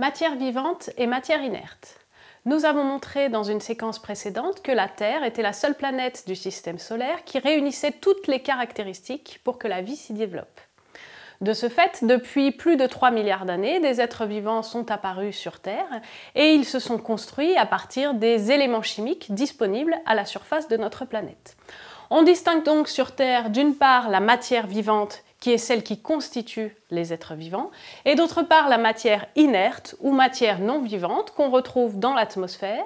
Matière vivante et matière inerte. Nous avons montré dans une séquence précédente que la Terre était la seule planète du système solaire qui réunissait toutes les caractéristiques pour que la vie s'y développe. De ce fait, depuis plus de 3 milliards d'années, des êtres vivants sont apparus sur Terre et ils se sont construits à partir des éléments chimiques disponibles à la surface de notre planète. On distingue donc sur Terre d'une part la matière vivante qui est celle qui constitue les êtres vivants, et d'autre part la matière inerte ou matière non vivante qu'on retrouve dans l'atmosphère,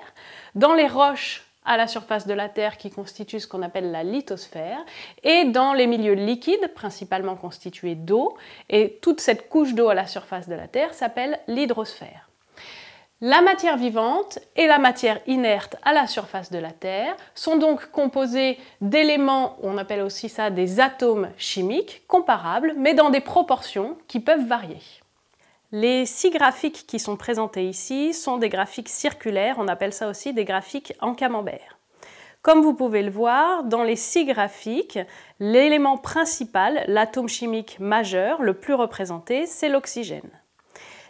dans les roches à la surface de la Terre qui constituent ce qu'on appelle la lithosphère, et dans les milieux liquides, principalement constitués d'eau, et toute cette couche d'eau à la surface de la Terre s'appelle l'hydrosphère. La matière vivante et la matière inerte à la surface de la Terre sont donc composées d'éléments, on appelle aussi ça des atomes chimiques, comparables, mais dans des proportions qui peuvent varier. Les 6 graphiques qui sont présentés ici sont des graphiques circulaires, on appelle ça aussi des graphiques en camembert. Comme vous pouvez le voir, dans les 6 graphiques, l'élément principal, l'atome chimique majeur, le plus représenté, c'est l'oxygène.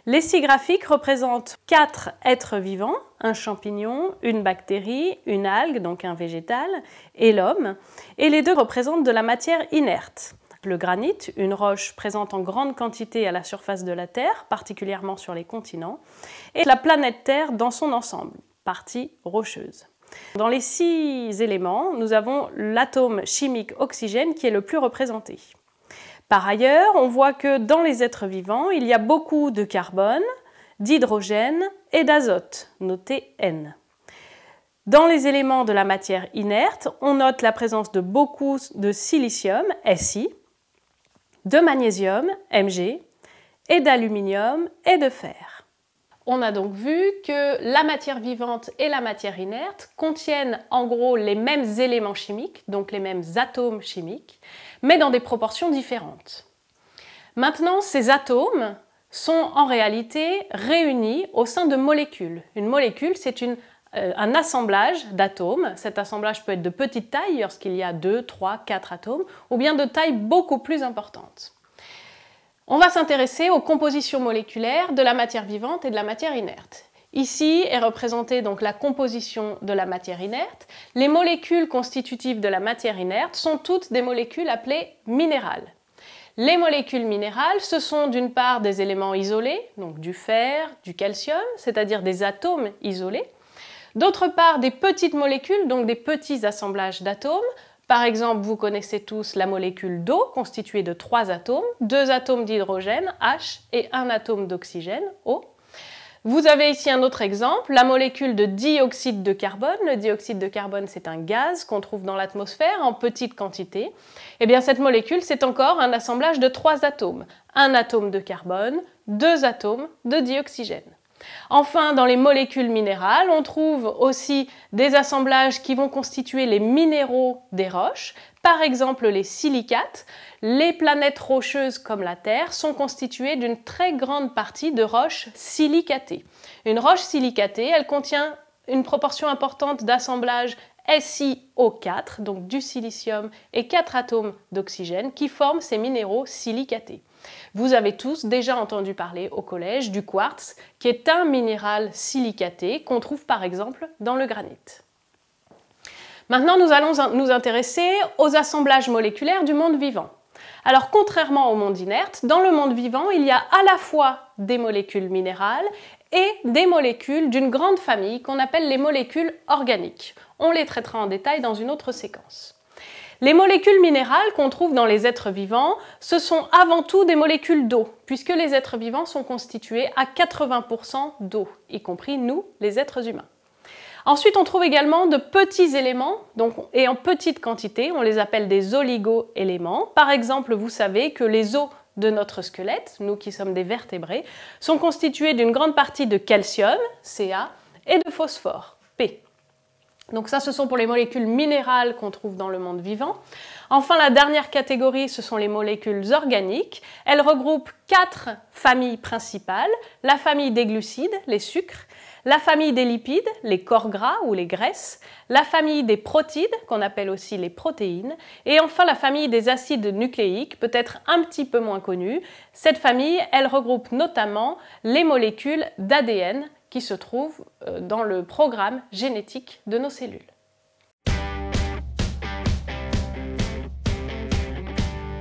Les 6 graphiques représentent 4 êtres vivants, un champignon, une bactérie, une algue, donc un végétal, et l'homme, et les 2 représentent de la matière inerte. Le granit, une roche présente en grande quantité à la surface de la Terre, particulièrement sur les continents, et la planète Terre dans son ensemble, partie rocheuse. Dans les 6 éléments, nous avons l'atome chimique oxygène qui est le plus représenté. Par ailleurs, on voit que dans les êtres vivants, il y a beaucoup de carbone, d'hydrogène et d'azote, noté N. Dans les éléments de la matière inerte, on note la présence de beaucoup de silicium, Si, de magnésium, Mg, et d'aluminium et de fer. On a donc vu que la matière vivante et la matière inerte contiennent en gros les mêmes éléments chimiques, donc les mêmes atomes chimiques, mais dans des proportions différentes. Maintenant, ces atomes sont en réalité réunis au sein de molécules. Une molécule, c'est un assemblage d'atomes. Cet assemblage peut être de petite taille lorsqu'il y a 2, 3, 4 atomes, ou bien de taille beaucoup plus importante. On va s'intéresser aux compositions moléculaires de la matière vivante et de la matière inerte. Ici est représentée donc la composition de la matière inerte. Les molécules constitutives de la matière inerte sont toutes des molécules appelées minérales. Les molécules minérales, ce sont d'une part des éléments isolés, donc du fer, du calcium, c'est-à-dire des atomes isolés. D'autre part, des petites molécules, donc des petits assemblages d'atomes. Par exemple, vous connaissez tous la molécule d'eau constituée de 3 atomes, 2 atomes d'hydrogène, H, et 1 atome d'oxygène, O. Vous avez ici un autre exemple, la molécule de dioxyde de carbone. Le dioxyde de carbone, c'est un gaz qu'on trouve dans l'atmosphère en petite quantité. Eh bien, cette molécule, c'est encore un assemblage de 3 atomes. 1 atome de carbone, 2 atomes de dioxygène. Enfin, dans les molécules minérales, on trouve aussi des assemblages qui vont constituer les minéraux des roches. Par exemple, les silicates. Les planètes rocheuses comme la Terre sont constituées d'une très grande partie de roches silicatées. Une roche silicatée, elle contient une proportion importante d'assemblages SiO4, donc du silicium et 4 atomes d'oxygène qui forment ces minéraux silicatés. Vous avez tous déjà entendu parler au collège du quartz, qui est un minéral silicaté qu'on trouve par exemple dans le granit. Maintenant, nous allons nous intéresser aux assemblages moléculaires du monde vivant. Alors, contrairement au monde inerte, dans le monde vivant, il y a à la fois des molécules minérales et des molécules d'une grande famille qu'on appelle les molécules organiques. On les traitera en détail dans une autre séquence. Les molécules minérales qu'on trouve dans les êtres vivants, ce sont avant tout des molécules d'eau, puisque les êtres vivants sont constitués à 80% d'eau, y compris nous, les êtres humains. Ensuite, on trouve également de petits éléments, et en petite quantité, on les appelle des oligo-éléments. Par exemple, vous savez que les os de notre squelette, nous qui sommes des vertébrés, sont constitués d'une grande partie de calcium, Ca, et de phosphore, P. Donc ça, ce sont pour les molécules minérales qu'on trouve dans le monde vivant. Enfin, la dernière catégorie, ce sont les molécules organiques. Elles regroupent 4 familles principales. La famille des glucides, les sucres, la famille des lipides, les corps gras ou les graisses, la famille des protides, qu'on appelle aussi les protéines, et enfin la famille des acides nucléiques, peut-être un petit peu moins connue. Cette famille, elle regroupe notamment les molécules d'ADN qui se trouvent dans le programme génétique de nos cellules.